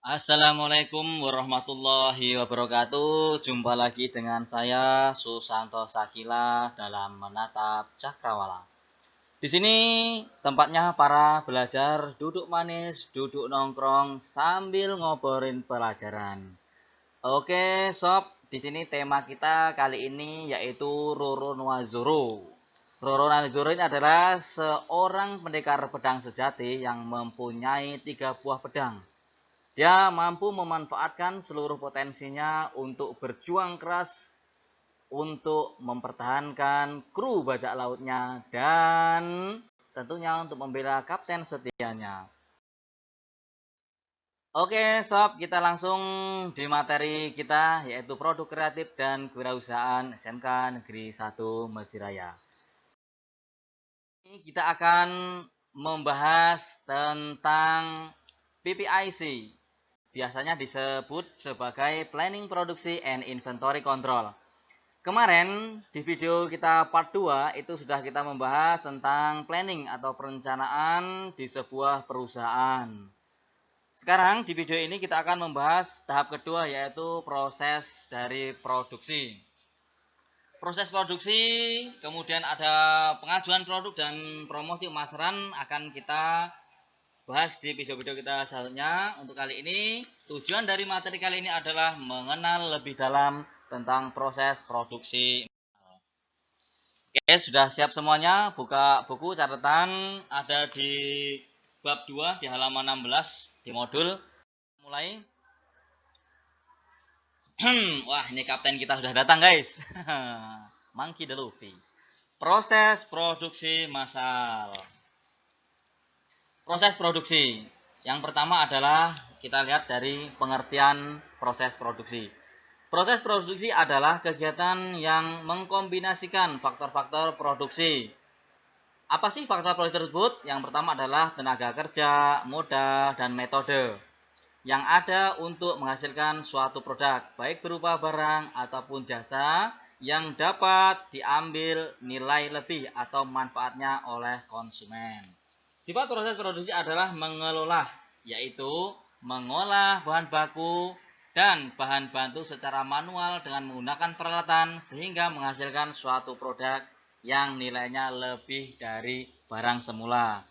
Assalamualaikum warahmatullahi wabarakatuh. Jumpa lagi dengan saya Susanto Sakila dalam menatap cakrawala. Di sini tempatnya para belajar duduk manis, duduk nongkrong sambil ngobrolin pelajaran. Oke, sob, di sini tema kita kali ini yaitu Roro Nwazoro. Roro Nwazoro ini adalah seorang pendekar pedang sejati yang mempunyai 3 buah pedang. Dia mampu memanfaatkan seluruh potensinya untuk berjuang keras untuk mempertahankan kru bajak lautnya dan tentunya untuk membela kapten setianya. Oke, sob, kita langsung di materi kita yaitu produk kreatif dan kewirausahaan SMK Negeri 1 Masjidaya. Ini kita akan membahas tentang PPIC. Biasanya disebut sebagai Planning Produksi and Inventory Control. Kemarin di video kita part 2 itu sudah kita membahas tentang planning atau perencanaan di sebuah perusahaan. Sekarang di video ini kita akan membahas tahap kedua yaitu proses dari produksi. Proses produksi, kemudian ada pengajuan produk dan promosi pemasaran akan kita bahas di video-video kita selanjutnya. Untuk kali ini, tujuan dari materi kali ini adalah mengenal lebih dalam tentang proses produksi. Oke, sudah siap semuanya? Buka buku catatan ada di bab 2 di halaman 16 di modul. Mulai. Wah, ini kapten kita sudah datang, guys. Monkey the Luffy. Proses produksi massal. Proses produksi. Yang pertama adalah kita lihat dari pengertian proses produksi. Proses produksi adalah kegiatan yang mengkombinasikan faktor-faktor produksi. Apa sih faktor produksi tersebut? Yang pertama adalah tenaga kerja, modal, dan metode yang ada untuk menghasilkan suatu produk, baik berupa barang ataupun jasa yang dapat diambil nilai lebih atau manfaatnya oleh konsumen. Sifat proses produksi adalah mengelola, yaitu mengolah bahan baku dan bahan bantu secara manual dengan menggunakan peralatan sehingga menghasilkan suatu produk yang nilainya lebih dari barang semula.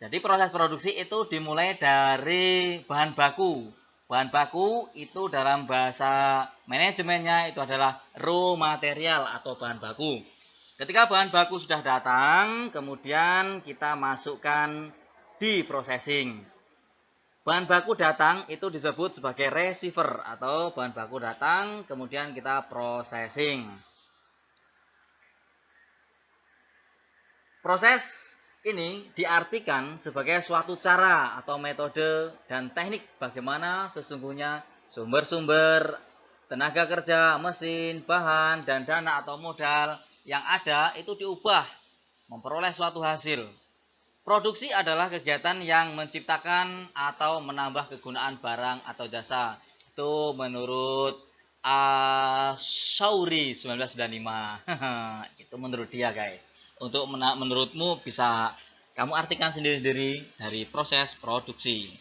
Jadi proses produksi itu dimulai dari bahan baku. Bahan baku itu dalam bahasa manajemennya itu adalah raw material atau bahan baku. Ketika bahan baku sudah datang, kemudian kita masukkan di processing. Bahan baku datang itu disebut sebagai receiver atau bahan baku datang, kemudian kita processing. Proses ini diartikan sebagai suatu cara atau metode dan teknik bagaimana sesungguhnya sumber-sumber tenaga kerja, mesin, bahan, dan dana atau modal yang ada itu diubah memperoleh suatu hasil. Produksi adalah kegiatan yang menciptakan atau menambah kegunaan barang atau jasa. Itu menurut Sauri 1995. Itu menurut dia, guys. Untuk menurutmu bisa kamu artikan sendiri-sendiri dari proses produksi.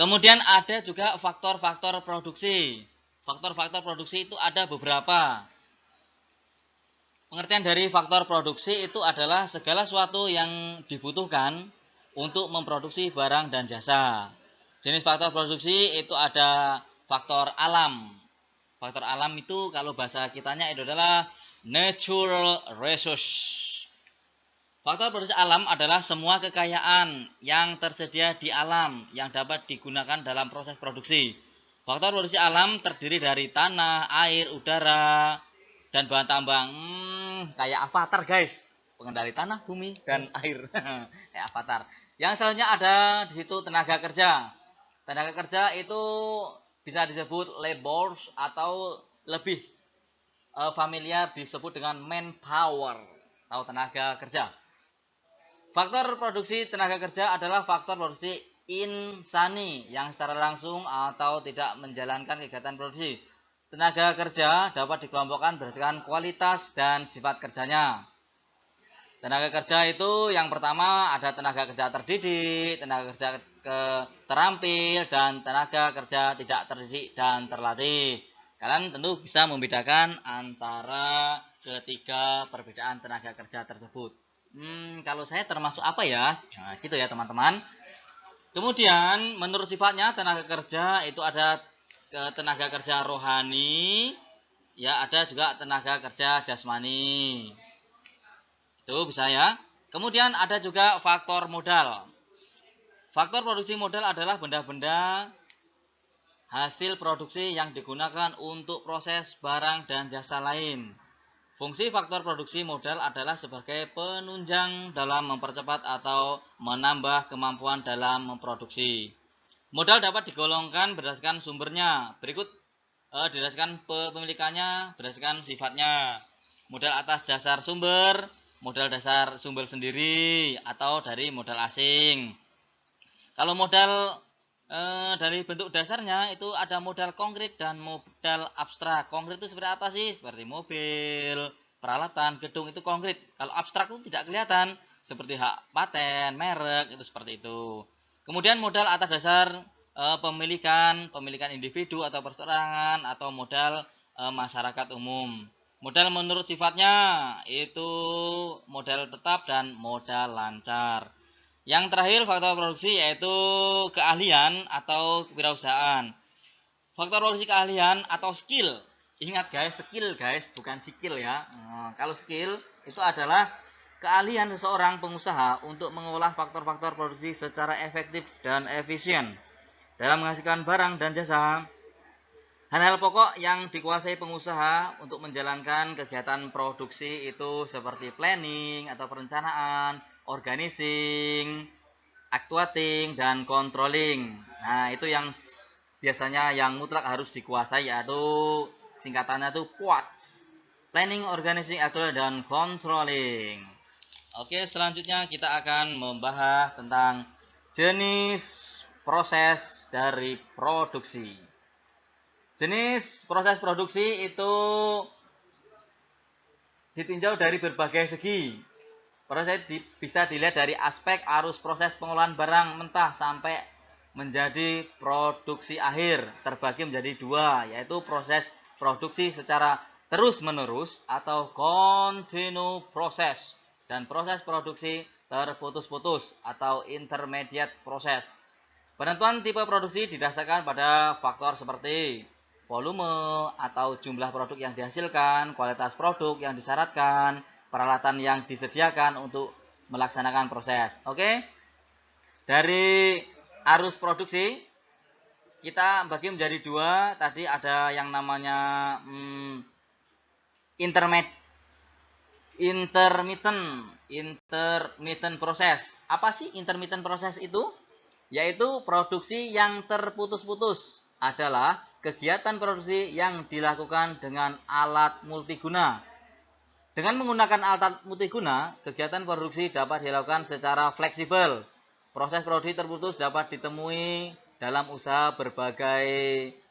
Kemudian ada juga faktor-faktor produksi. Faktor-faktor produksi itu ada beberapa. Pengertian dari faktor produksi itu adalah segala sesuatu yang dibutuhkan untuk memproduksi barang dan jasa. Jenis faktor produksi itu ada faktor alam. Faktor alam itu kalau bahasa kitanya itu adalah natural resource. Faktor produksi alam adalah semua kekayaan yang tersedia di alam yang dapat digunakan dalam proses produksi. Faktor produksi alam terdiri dari tanah, air, udara, dan bahan tambang. Kayak avatar, guys. Pengendali tanah, bumi, dan air. Kayak avatar. Yang selanjutnya ada di situ tenaga kerja. Tenaga kerja itu bisa disebut labor atau lebih familiar disebut dengan manpower atau tenaga kerja. Faktor produksi tenaga kerja adalah faktor produksi insani yang secara langsung atau tidak menjalankan kegiatan produksi. Tenaga kerja dapat dikelompokkan berdasarkan kualitas dan sifat kerjanya. Tenaga kerja itu yang pertama ada tenaga kerja terdidik, tenaga kerja terampil, dan tenaga kerja tidak terdidik dan terlatih. Kalian tentu bisa membedakan antara ketiga perbedaan tenaga kerja tersebut. Kalau saya termasuk apa ya? Nah, gitu ya teman-teman. Kemudian menurut sifatnya tenaga kerja itu ada tenaga kerja rohani, ya ada juga tenaga kerja jasmani. Itu bisa ya. Kemudian ada juga faktor modal. Faktor produksi modal adalah benda-benda hasil produksi yang digunakan untuk proses barang dan jasa lain. Fungsi faktor produksi modal adalah sebagai penunjang dalam mempercepat atau menambah kemampuan dalam memproduksi. Modal dapat digolongkan berdasarkan sumbernya. Berikut didasarkan pemilikannya berdasarkan sifatnya. Modal atas dasar sumber, modal dasar sumber sendiri, atau dari modal asing. Kalau modal dari bentuk dasarnya itu ada modal konkret dan modal abstrak. Konkret itu seperti apa sih? Seperti mobil, peralatan, gedung itu konkret. Kalau abstrak itu tidak kelihatan, seperti hak paten, merek, itu seperti itu. Kemudian modal atas dasar pemilikan individu atau perseorangan atau modal masyarakat umum. Modal menurut sifatnya itu modal tetap dan modal lancar. Yang terakhir faktor produksi yaitu keahlian atau kewirausahaan. Faktor produksi keahlian atau skill. Ingat guys, skill guys, bukan skill ya. Kalau skill itu adalah keahlian seseorang pengusaha untuk mengolah faktor-faktor produksi secara efektif dan efisien dalam menghasilkan barang dan jasa. Hal-hal pokok yang dikuasai pengusaha untuk menjalankan kegiatan produksi itu seperti planning atau perencanaan, organizing, actuating, dan controlling. Nah, itu yang biasanya yang mutlak harus dikuasai, yaitu singkatannya itu POAT. Planning, organizing, actuating, dan controlling. Oke, selanjutnya kita akan membahas tentang jenis proses dari produksi. Jenis proses produksi itu ditinjau dari berbagai segi. Proses bisa dilihat dari aspek arus proses pengolahan barang mentah sampai menjadi produksi akhir. Terbagi menjadi dua, yaitu proses produksi secara terus-menerus atau continue process dan proses produksi terputus-putus atau intermediate process. Penentuan tipe produksi didasarkan pada faktor seperti volume atau jumlah produk yang dihasilkan, kualitas produk yang disyaratkan, peralatan yang disediakan untuk melaksanakan proses. Oke. Dari arus produksi kita bagi menjadi dua. Tadi ada yang namanya intermittent proses. Apa sih intermittent proses itu? Yaitu produksi yang terputus-putus adalah kegiatan produksi yang dilakukan dengan alat multiguna. Dengan menggunakan alat multiguna, kegiatan produksi dapat dilakukan secara fleksibel. Proses produksi terputus dapat ditemui dalam usaha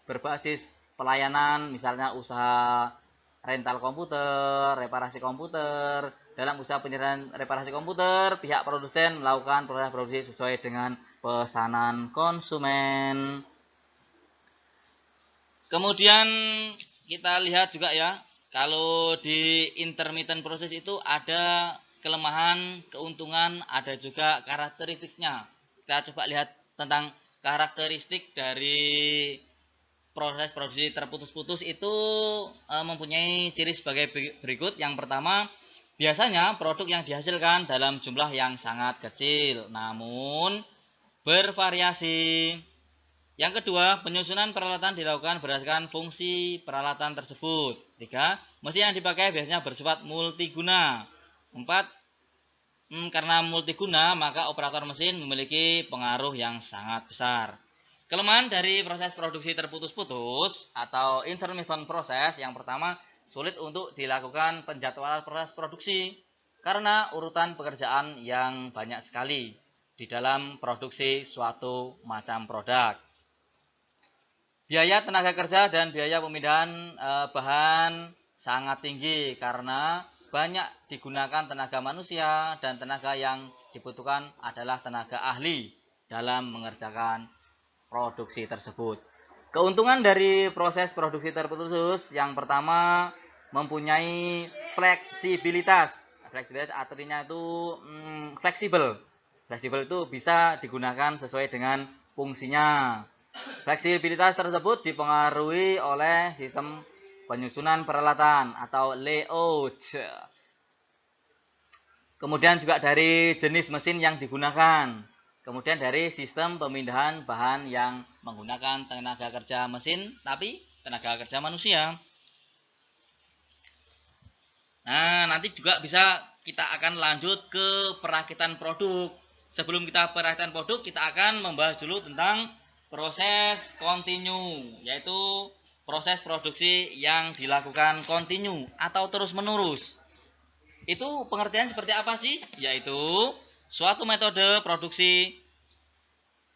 berbasis pelayanan, misalnya usaha rental komputer, reparasi komputer. Dalam usaha penyediaan reparasi komputer, pihak produsen melakukan proses produksi sesuai dengan pesanan konsumen. Kemudian kita lihat juga ya, kalau di intermittent proses itu ada kelemahan, keuntungan, ada juga karakteristiknya. Kita coba lihat tentang karakteristik dari proses produksi terputus-putus itu mempunyai ciri sebagai berikut. Yang pertama, biasanya produk yang dihasilkan dalam jumlah yang sangat kecil, namun bervariasi. Yang kedua, penyusunan peralatan dilakukan berdasarkan fungsi peralatan tersebut. 3. Mesin yang dipakai biasanya bersifat multiguna. 4. Karena multiguna, maka operator mesin memiliki pengaruh yang sangat besar. Kelemahan dari proses produksi terputus-putus atau intermittent proses, yang pertama, sulit untuk dilakukan penjadwalan proses produksi karena urutan pekerjaan yang banyak sekali di dalam produksi suatu macam produk. Biaya tenaga kerja dan biaya pemindahan bahan sangat tinggi karena banyak digunakan tenaga manusia dan tenaga yang dibutuhkan adalah tenaga ahli dalam mengerjakan produksi tersebut. Keuntungan dari proses produksi terputus yang pertama mempunyai fleksibilitas. Fleksibilitas artinya itu fleksibel. Fleksibel itu bisa digunakan sesuai dengan fungsinya. Fleksibilitas tersebut dipengaruhi oleh sistem penyusunan peralatan atau layout. Kemudian juga dari jenis mesin yang digunakan. Kemudian dari sistem pemindahan bahan yang menggunakan tenaga kerja mesin tapi tenaga kerja manusia. Nah, nanti juga bisa kita akan lanjut ke perakitan produk. Sebelum kita perakitan produk, kita akan membahas dulu tentang proses kontinu, yaitu proses produksi yang dilakukan kontinu atau terus-menerus. Itu pengertian seperti apa sih? Yaitu suatu metode produksi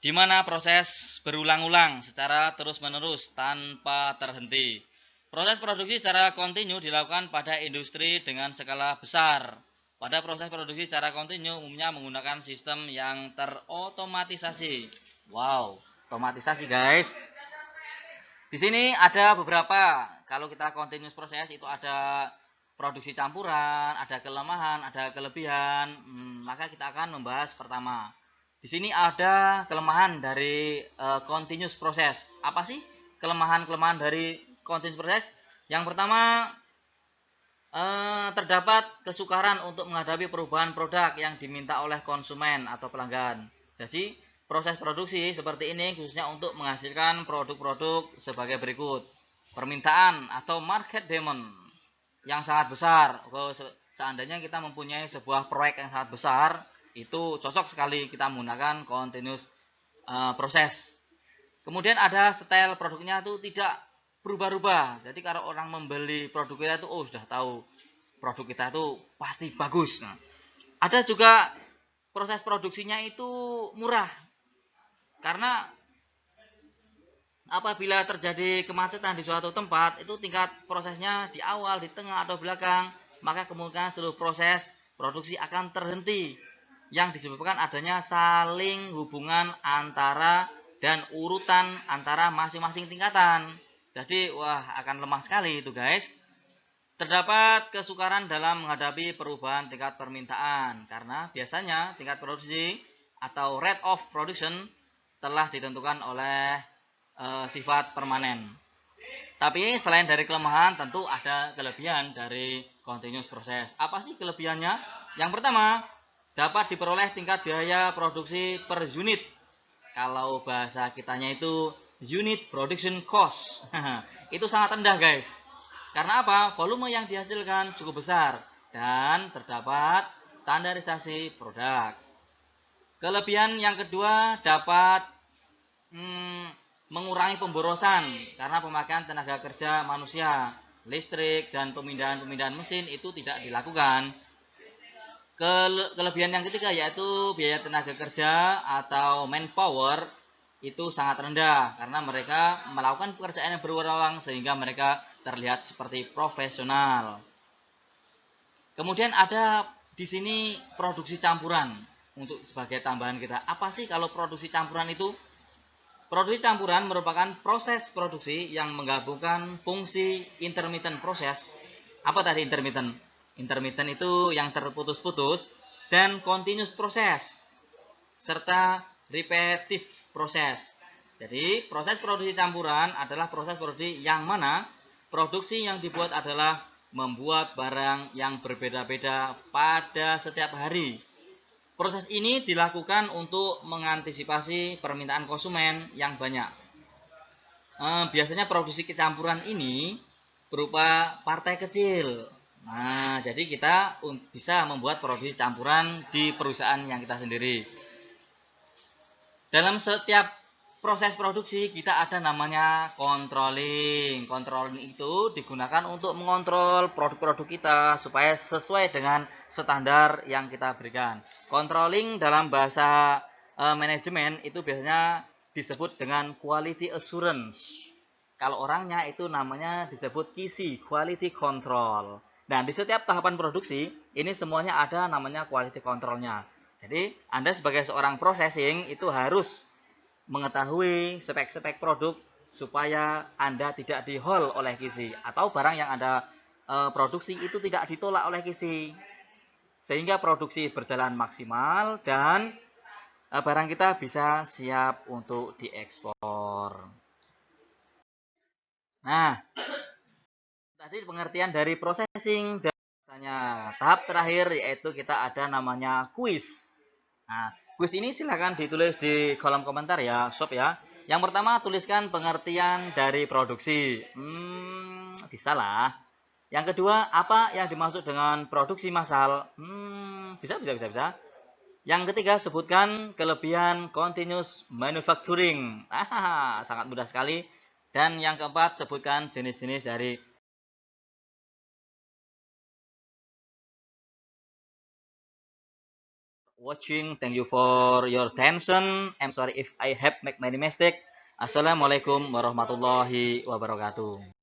di mana proses berulang-ulang secara terus-menerus tanpa terhenti. Proses produksi secara kontinu dilakukan pada industri dengan skala besar. Pada proses produksi secara kontinu umumnya menggunakan sistem yang terotomatisasi. Wow, otomatisasi guys. Di sini ada beberapa. Kalau kita continuous proses itu ada produksi campuran, ada kelemahan, ada kelebihan. Maka kita akan membahas pertama. Di sini ada kelemahan dari continuous proses. Apa sih kelemahan-kelemahan dari continuous proses? Yang pertama, terdapat kesukaran untuk menghadapi perubahan produk yang diminta oleh konsumen atau pelanggan. Jadi, proses produksi seperti ini khususnya untuk menghasilkan produk-produk sebagai berikut. Permintaan atau market demand yang sangat besar. Seandainya kita mempunyai sebuah proyek yang sangat besar, itu cocok sekali kita menggunakan continuous proses. Kemudian ada style produknya itu tidak berubah-ubah. Jadi kalau orang membeli produk kita itu sudah tahu produk kita itu pasti bagus. Nah, ada juga proses produksinya itu murah. Karena apabila terjadi kemacetan di suatu tempat, itu tingkat prosesnya di awal, di tengah, atau belakang, maka kemungkinan seluruh proses produksi akan terhenti yang disebabkan adanya saling hubungan antara dan urutan antara masing-masing tingkatan. Jadi, akan lemah sekali itu guys. Terdapat kesukaran dalam menghadapi perubahan tingkat permintaan, karena biasanya tingkat produksi atau rate of production telah ditentukan oleh sifat permanen. Tapi selain dari kelemahan, tentu ada kelebihan dari continuous process. Apa sih kelebihannya? Yang pertama, dapat diperoleh tingkat biaya produksi per unit. Kalau bahasa kitanya itu unit production cost. Itu sangat rendah guys. Karena apa? Volume yang dihasilkan cukup besar dan terdapat standarisasi produk. Kelebihan yang kedua, dapat mengurangi pemborosan karena pemakaian tenaga kerja manusia, listrik, dan pemindahan mesin itu tidak dilakukan. Kelebihan yang ketiga yaitu biaya tenaga kerja atau manpower itu sangat rendah karena mereka melakukan pekerjaan yang berulang-ulang sehingga mereka terlihat seperti profesional. Kemudian ada di sini produksi campuran untuk sebagai tambahan kita. Apa sih kalau produksi campuran itu? Produksi campuran merupakan proses produksi yang menggabungkan fungsi intermittent proses. Apa tadi intermittent? Intermittent itu yang terputus-putus dan continuous proses serta repetitive proses. Jadi, proses produksi campuran adalah proses produksi yang mana produksi yang dibuat adalah membuat barang yang berbeda-beda pada setiap hari. Proses ini dilakukan untuk mengantisipasi permintaan konsumen yang banyak. Biasanya produksi kecampuran ini berupa partai kecil. Nah, jadi kita bisa membuat produksi campuran di perusahaan yang kita sendiri. Dalam setiap proses produksi kita ada namanya controlling. Controlling itu digunakan untuk mengontrol produk-produk kita supaya sesuai dengan standar yang kita berikan. Controlling dalam bahasa manajemen itu biasanya disebut dengan quality assurance. Kalau orangnya itu namanya disebut QC, quality control. Dan di setiap tahapan produksi, ini semuanya ada namanya quality controlnya. Jadi, Anda sebagai seorang processing itu harus mengetahui spek-spek produk supaya Anda tidak di-hold oleh QC atau barang yang Anda produksi itu tidak ditolak oleh QC. Sehingga produksi berjalan maksimal dan barang kita bisa siap untuk diekspor. Nah, tadi pengertian dari processing dan tahap terakhir yaitu kita ada namanya quiz. Nah, quiz ini silahkan ditulis di kolom komentar ya, sob ya. Yang pertama tuliskan pengertian dari produksi. Bisa lah. Yang kedua, apa yang dimaksud dengan produksi massal? Bisa. Yang ketiga, sebutkan kelebihan continuous manufacturing. Sangat mudah sekali. Dan yang keempat, sebutkan jenis-jenis dari watching. Thank you for your attention. I'm sorry if I have make many mistake. Assalamualaikum warahmatullahi wabarakatuh.